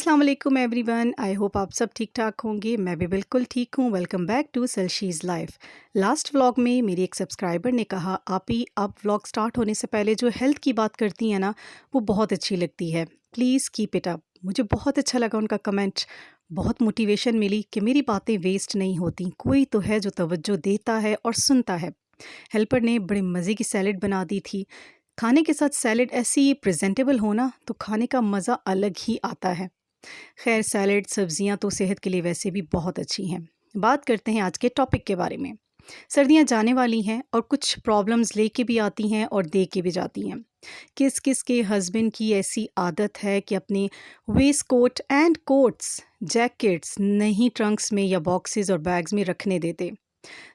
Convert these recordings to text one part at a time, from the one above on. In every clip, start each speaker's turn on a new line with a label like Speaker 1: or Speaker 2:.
Speaker 1: अस्सलाम वालेकुम everyone. I hope आप सब ठीक ठाक होंगे। मैं भी बिल्कुल ठीक हूँ। वेलकम बैक टू सेल्शीज़ लाइफ। लास्ट व्लॉग में मेरी एक सब्सक्राइबर ने कहा, आप ही आप व्लॉग स्टार्ट होने से पहले जो हेल्थ की बात करती हैं ना, वो बहुत अच्छी लगती है। Please keep it up. मुझे बहुत अच्छा लगा उनका कमेंट। बहुत मोटिवेशन मिली कि मेरी बातें वेस्ट नहीं होती, कोई तो है जो तवज्जो देता है और सुनता है। हेल्पर ने बड़े मज़े की सैलेड बना दी थी। खाने के साथ सैलेड ऐसी प्रेजेंटेबल हो ना, तो खाने का मज़ा अलग ही आता है। खैर, सैलेड सब्जियां तो सेहत के लिए वैसे भी बहुत अच्छी हैं। बात करते हैं आज के टॉपिक के बारे में। सर्दियां जाने वाली हैं और कुछ प्रॉब्लम्स लेके भी आती हैं और दे के भी जाती हैं। किस किस के हस्बैंड की ऐसी आदत है कि अपने waistcoat and coats, jackets नहीं ट्रंक्स में या बॉक्सेस और बैग्स में रखने देते।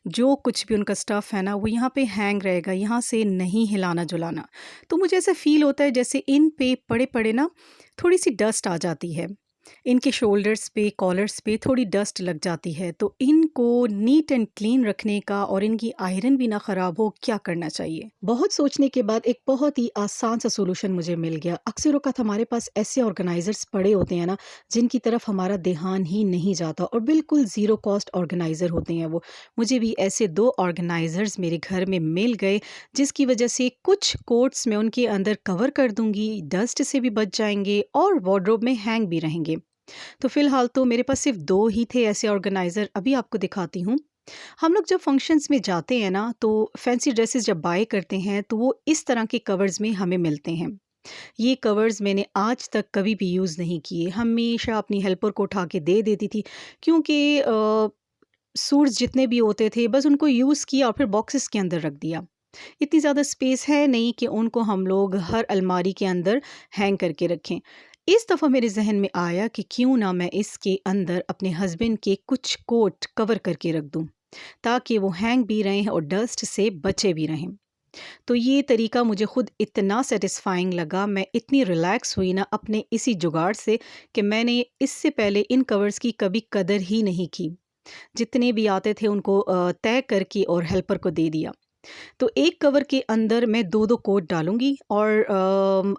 Speaker 1: जो कुछ भी उनका स्टफ़ है ना, वो यहाँ पे हैंग रहेगा, यहाँ से नहीं हिलाना जुलाना। तो मुझे ऐसा फ़ील होता है जैसे इन पे पड़े-पड़े ना थोड़ी सी डस्ट आ जाती है। इनके शोल्डर्स पे, कॉलर्स पे थोड़ी डस्ट लग जाती है। तो इनको नीट एंड क्लीन रखने का और इनकी आयरन भी ना ख़राब हो, क्या करना चाहिए? बहुत सोचने के बाद एक बहुत ही आसान सा सॉल्यूशन मुझे मिल गया। अक्सर औक़ात हमारे पास ऐसे ऑर्गेनाइज़र्स पड़े होते हैं ना, जिनकी तरफ हमारा ध्यान ही नहीं जाता और बिल्कुल ज़ीरो कॉस्ट ऑर्गेनाइज़र होते हैं वो। मुझे भी ऐसे 2 ऑर्गेनाइज़र्स मेरे घर में मिल गए, जिसकी वजह से कुछ कोट्स मैं उनके अंदर कवर कर दूँगी, डस्ट से भी बच जाएँगे और वार्डरोब में हैंग भी रहेंगे। तो फ़िलहाल तो मेरे पास सिर्फ़ 2 ही थे ऐसे ऑर्गेनाइज़र, अभी आपको दिखाती हूँ। हम लोग जब फंक्शंस में जाते हैं ना, तो फैंसी ड्रेसेस जब बाय करते हैं, तो वो इस तरह के कवर्स में हमें मिलते हैं। ये कवर्स मैंने आज तक कभी भी यूज़ नहीं किए, हमेशा अपनी हेल्पर को उठा के दे देती थी, क्योंकि सूट्स जितने भी होते थे बस उनको यूज़ किया और फिर बॉक्सेस के अंदर रख दिया। इतनी ज़्यादा स्पेस है नहीं कि उनको हम लोग हर अलमारी के अंदर हैंग करके रखें। इस दफ़ा मेरे ज़हन में आया कि क्यों ना मैं इसके अंदर अपने हस्बैंड के कुछ कोट कवर करके रख दूँ, ताकि वो हैंग भी रहें और डस्ट से बचे भी रहें। तो ये तरीका मुझे खुद इतना सैटिस्फाइंग लगा, मैं इतनी रिलैक्स हुई ना अपने इसी जुगाड़ से, कि मैंने इससे पहले इन कवर्स की कभी कदर ही नहीं की। जितने भी आते थे उनको तय करके और हेल्पर को दे दिया। तो एक कवर के अंदर मैं 2-2 कोट डालूँगी और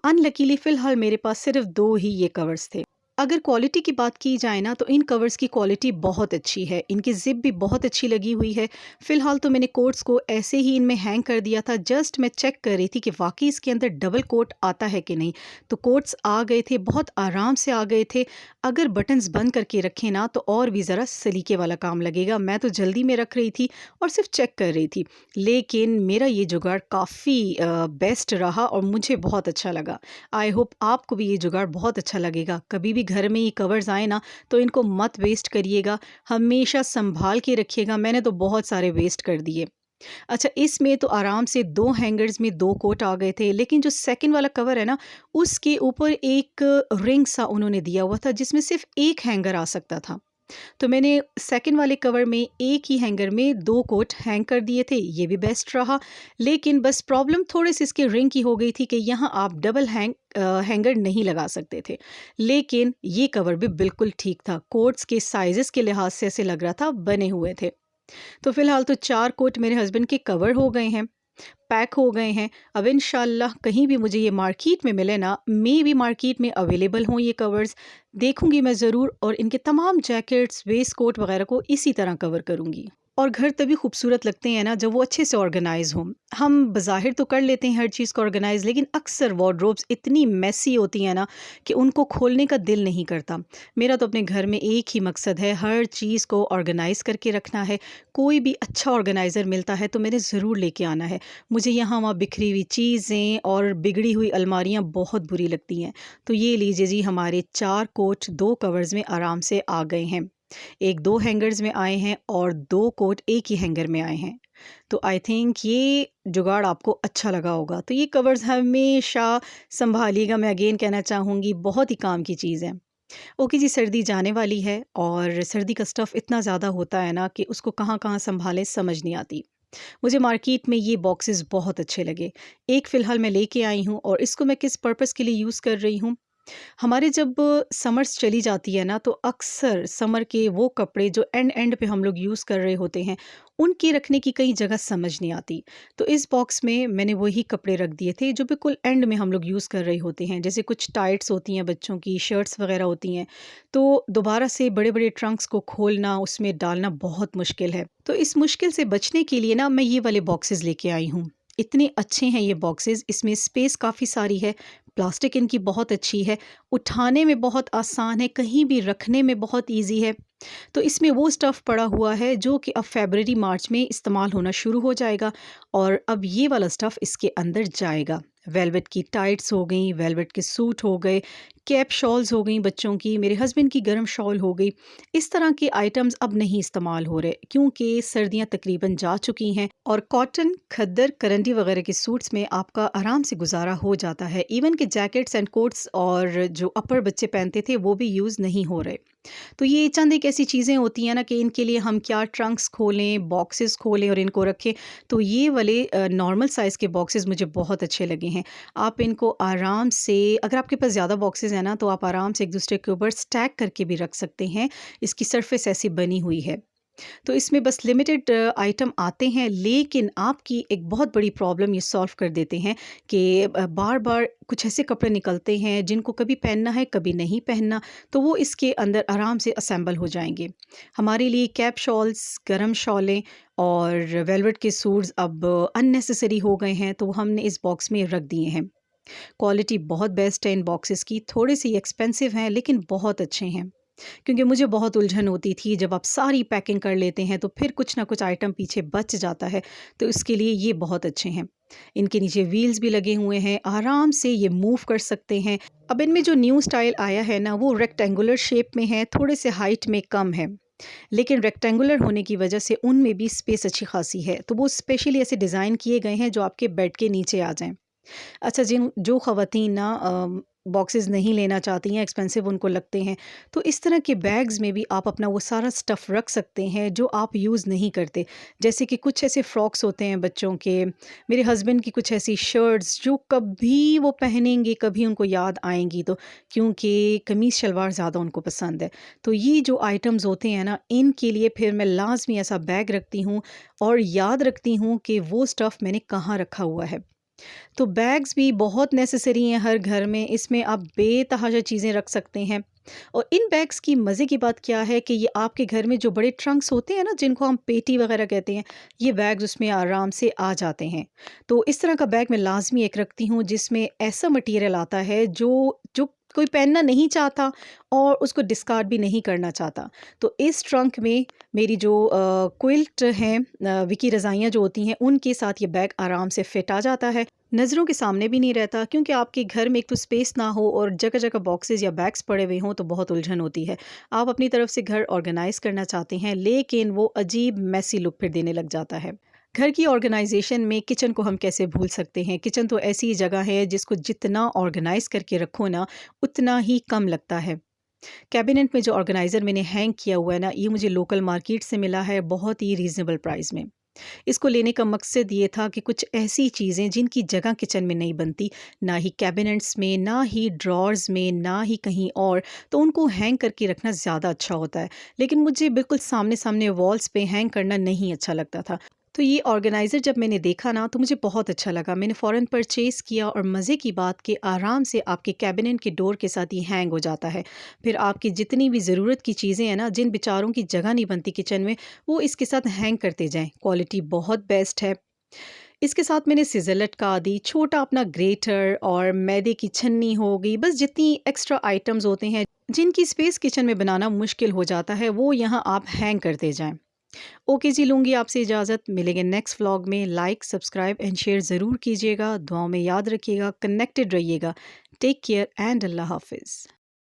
Speaker 1: अनलकीली फ़िलहाल मेरे पास सिर्फ़ 2 ही ये कवर्स थे। अगर क्वालिटी की बात की जाए ना, तो इन कवर्स की क्वालिटी बहुत अच्छी है। इनकी ज़िप भी बहुत अच्छी लगी हुई है। फ़िलहाल तो मैंने कोट्स को ऐसे ही इनमें हैंग कर दिया था। जस्ट मैं चेक कर रही थी कि वाक़ई इसके अंदर डबल कोट आता है कि नहीं। तो कोट्स आ गए थे, बहुत आराम से आ गए थे। अगर बटन्स बंद करके रखें ना, तो और भी ज़रा सलीके वाला काम लगेगा। मैं तो जल्दी में रख रही थी और सिर्फ़ चेक कर रही थी। लेकिन मेरा ये जुगाड़ काफ़ी बेस्ट रहा और मुझे बहुत अच्छा लगा। आई होप आपको भी ये जुगाड़ बहुत अच्छा लगेगा। कभी भी घर में ये कवर्स आए ना, तो इनको मत वेस्ट करिएगा, हमेशा सँभाल के रखिएगा। मैंने तो बहुत सारे वेस्ट कर दिए। अच्छा, इसमें तो आराम से 2 हैंगर्स में 2 कोट आ गए थे, लेकिन जो सेकंड वाला कवर है ना, उसके ऊपर एक रिंग सा उन्होंने दिया हुआ था, जिसमें सिर्फ़ 1 हैंगर आ सकता था। तो मैंने सेकंड वाले कवर में एक ही हैंगर में 2 कोट हैंग कर दिए थे, ये भी बेस्ट रहा। लेकिन बस प्रॉब्लम थोड़ी-सी इसके रिंग की हो गई थी कि यहाँ आप डबल हैंगर नहीं लगा सकते थे। लेकिन ये कवर भी बिल्कुल ठीक था, कोट्स के साइज़ेज़ के लिहाज से ऐसे लग रहा था बने हुए थे। तो फ़िलहाल तो 4 कोट मेरे हस्बैंड के कवर हो गए हैं, पैक हो गए हैं। अब इंशाल्लाह कहीं भी मुझे ये मार्केट में मिले ना, मेबी मार्केट में अवेलेबल हों ये कवर्स, देखूँगी मैं ज़रूर और इनके तमाम जैकेट्स, वेस्ट कोट वग़ैरह को इसी तरह कवर करूँगी। और घर तभी खूबसूरत लगते हैं ना, जब वो अच्छे से ऑर्गेनाइज़ हों। हम बज़ाहिर तो कर लेते हैं हर चीज़ को ऑर्गेनाइज़, लेकिन अक्सर वार्डरोब्स इतनी मेसी होती हैं ना, कि उनको खोलने का दिल नहीं करता। मेरा तो अपने घर में एक ही मकसद है, हर चीज़ को ऑर्गेनाइज़ करके रखना है। कोई भी अच्छा ऑर्गेनाइज़र मिलता है तो मैंने ज़रूर लेके आना है। मुझे यहाँ-वहाँ बिखरी हुई चीज़ें और बिगड़ी हुई अलमारियाँ बहुत बुरी लगती हैं। तो ये लीजिए जी, हमारे 4 कोट 2 कवर्स में आराम से आ गए हैं। 1-2 हैंगर्स में आए हैं और 2 कोट एक ही हैंगर में आए हैं। तो आई थिंक ये जुगाड़ आपको अच्छा लगा होगा। तो ये कवर्स हमेशा सँभालिएगा, मैं अगेन कहना चाहूँगी, बहुत ही काम की चीज़ है। ओके जी, सर्दी जाने वाली है और सर्दी का स्टफ़ इतना ज़्यादा होता है ना, कि उसको कहाँ-कहाँ सँभालें समझ नहीं आती। मुझे मार्केट में ये बॉक्सेस बहुत अच्छे लगे। एक फ़िलहाल मैं लेके आई हूँ और इसको मैं किस पर्पस के लिए यूज़ कर रही हूँ, हमारे जब समर्स चली जाती है ना, तो अक्सर समर के वो कपड़े जो एंड एंड पे हम लोग यूज़ कर रहे होते हैं, उनकी रखने की कई जगह समझ नहीं आती। तो इस बॉक्स में मैंने वही कपड़े रख दिए थे जो बिल्कुल एंड में हम लोग यूज़ कर रहे होते हैं। जैसे कुछ टाइट्स होती हैं बच्चों की, शर्ट्स वगैरह होती हैं, तो दोबारा से बड़े-बड़े ट्रंक्स को खोलना, उसमें डालना बहुत मुश्किल है। तो इस मुश्किल से बचने के लिए ना मैं ये वाले बॉक्सेस लेके आई हूँ। इतने अच्छे हैं ये बॉक्सेस, इसमें स्पेस काफ़ी सारी है, प्लास्टिक इनकी बहुत अच्छी है, उठाने में बहुत आसान है, कहीं भी रखने में बहुत ईज़ी है। तो इसमें वो स्टफ़ पड़ा हुआ है जो कि अब फ़रवरी मार्च में इस्तेमाल होना शुरू हो जाएगा, और अब ये वाला स्टफ़ इसके अंदर जाएगा। वेलवेट की टाइट्स हो गई, वेलवेट के सूट हो गए, कैप शॉल्स हो गई बच्चों की, मेरे हस्बैंड की गर्म शॉल हो गई। इस तरह के आइटम्स अब नहीं इस्तेमाल हो रहे क्योंकि सर्दियाँ तकरीबन जा चुकी हैं, और कॉटन, खद्दर, करंडी वगैरह के सूट्स में आपका आराम से गुज़ारा हो जाता है। इवन के जैकेट्स एंड कोट्स और जो अपर बच्चे पहनते थे वो भी यूज़ नहीं हो रहे। तो ये चंद एक ऐसी चीज़ें होती हैं ना कि इनके लिए हम क्या ट्रंक्स खोलें, बॉक्सेस खोलें और इनको रखें। तो ये वाले नॉर्मल साइज़ के बॉक्सेस मुझे बहुत अच्छे लगे हैं। आप इनको आराम से, अगर आपके पास ज़्यादा बॉक्सेस हैं ना, तो आप आराम से एक दूसरे के ऊपर स्टैक करके भी रख सकते हैं। इसकी सरफेस ऐसी बनी हुई है। तो इसमें बस लिमिटेड आइटम आते हैं, लेकिन आपकी एक बहुत बड़ी प्रॉब्लम ये सॉल्व कर देते हैं कि बार-बार कुछ ऐसे कपड़े निकलते हैं जिनको कभी पहनना है, कभी नहीं पहनना, तो वो इसके अंदर आराम से असेंबल हो जाएँगे। हमारे लिए कैप शॉल्स, गरम शॉलें और वेलवेट के सूट्स अब अननेसेसरी हो गए हैं, तो वो हमने इस बॉक्स में रख दिए हैं। क्वालिटी बहुत बेस्ट है इन बॉक्सेस की, थोड़े-से एक्सपेंसिव हैं लेकिन बहुत अच्छे हैं। क्योंकि मुझे बहुत उलझन होती थी, जब आप सारी पैकिंग कर लेते हैं तो फिर कुछ ना कुछ आइटम पीछे बच जाता है, तो इसके लिए ये बहुत अच्छे हैं। इनके नीचे व्हील्स भी लगे हुए हैं, आराम से ये मूव कर सकते हैं। अब इनमें जो न्यू स्टाइल आया है ना, वो रेक्टेंगुलर शेप में है, थोड़े से हाइट में कम है। लेकिन रेक्टेंगुलर होने की वजह से उनमें भी स्पेस अच्छी खासी है, तो वो स्पेशली ऐसे डिज़ाइन किए गए हैं जो आपके बेड के नीचे आ जाएँ। अच्छा, जिन जो ख़वातीन ना बॉक्सेस नहीं लेना चाहती हैं, एक्सपेंसिव उनको लगते हैं, तो इस तरह के बैग्स में भी आप अपना वो सारा स्टफ़ रख सकते हैं जो आप यूज़ नहीं करते। जैसे कि कुछ ऐसे फ्रॉक्स होते हैं बच्चों के, मेरे हस्बैंड की कुछ ऐसी शर्ट्स जो कभी वो पहनेंगे, कभी उनको याद आएँगी, तो क्योंकि कमीज़ शलवार ज़्यादा उनको पसंद है। तो ये जो आइटम्स होते हैं ना, इनके लिए फिर मैं लाज़मी ऐसा बैग रखती हूँ और याद रखती हूँ कि वो स्टफ़ मैंने कहाँ रखा हुआ है। तो बैग्स भी बहुत नेसेसरी हैं हर घर में, इसमें आप बेतहाशा चीज़ें रख सकते हैं। और इन बैग्स की मज़े की बात क्या है कि ये आपके घर में जो बड़े ट्रंक्स होते हैं ना, जिनको हम पेटी वगैरह कहते हैं, ये बैग्स उसमें आराम से आ जाते हैं। तो इस तरह का बैग मैं लाज़मी एक रखती हूँ जिसमें ऐसा मटीरियल आता है जो जो कोई पहनना नहीं चाहता और उसको डिस्कार्ड भी नहीं करना चाहता। तो इस ट्रंक में मेरी जो क्विल्ट हैं, विकी रज़ाइयाँ जो होती हैं, उनके साथ ये बैग आराम से फिट आ जाता है। नज़रों के सामने भी नहीं रहता, क्योंकि आपके घर में एक तो स्पेस ना हो और जगह-जगह बॉक्सेस या बैग्स पड़े हुए हों तो बहुत उलझन होती है। आप अपनी तरफ से घर ऑर्गेनाइज़ करना चाहते हैं, लेकिन वो अजीब मेसी लुक फिर देने लग जाता है। घर की ऑर्गेनाइज़ेशन में किचन को हम कैसे भूल सकते हैं? किचन तो ऐसी जगह है जिसको जितना ऑर्गेनाइज़ करके रखो ना, उतना ही कम लगता है। कैबिनेट में जो ऑर्गेनाइज़र मैंने हैंग किया हुआ है ना, ये मुझे लोकल मार्केट से मिला है बहुत ही रीज़नेबल प्राइस में। इसको लेने का मकसद ये था कि कुछ ऐसी चीज़ें जिनकी जगह किचन में नहीं बनती, ना ही कैबिनेट्स में, ना ही ड्रॉर्स में, ना ही कहीं और, तो उनको हैंग करके रखना ज़्यादा अच्छा होता है। लेकिन मुझे बिल्कुल सामने-सामने वॉल्स पे हैंग करना नहीं अच्छा लगता था। तो ये ऑर्गेनाइज़र जब मैंने देखा ना, तो मुझे बहुत अच्छा लगा। मैंने फ़ौरन परचेज़ किया, और मज़े की बात कि आराम से आपके कैबिनेट के डोर के साथ ये हैंग हो जाता है। फिर आपकी जितनी भी ज़रूरत की चीज़ें हैं ना, जिन बेचारों की जगह नहीं बनती किचन में, वो इसके साथ हैंग करते जाएँ। क्वालिटी बहुत बेस्ट है। इसके साथ मैंने सिज़र लटका दी, छोटा अपना ग्रेटर और मैदे की छन्नी हो गई, बस जितनी एक्स्ट्रा आइटम्स होते हैं, जिनकी स्पेस किचन में बनाना मुश्किल हो जाता है, वो यहाँ आप हैंग करते जाएँ। ओके जी, लूँगी आपसे इजाज़त। मिलेंगे नेक्स्ट व्लॉग में। लाइक, सब्सक्राइब एंड शेयर ज़रूर कीजिएगा। दुआओं में याद रखिएगा, कनेक्टेड रहिएगा। टेक केयर एंड अल्लाह हाफ़िज़।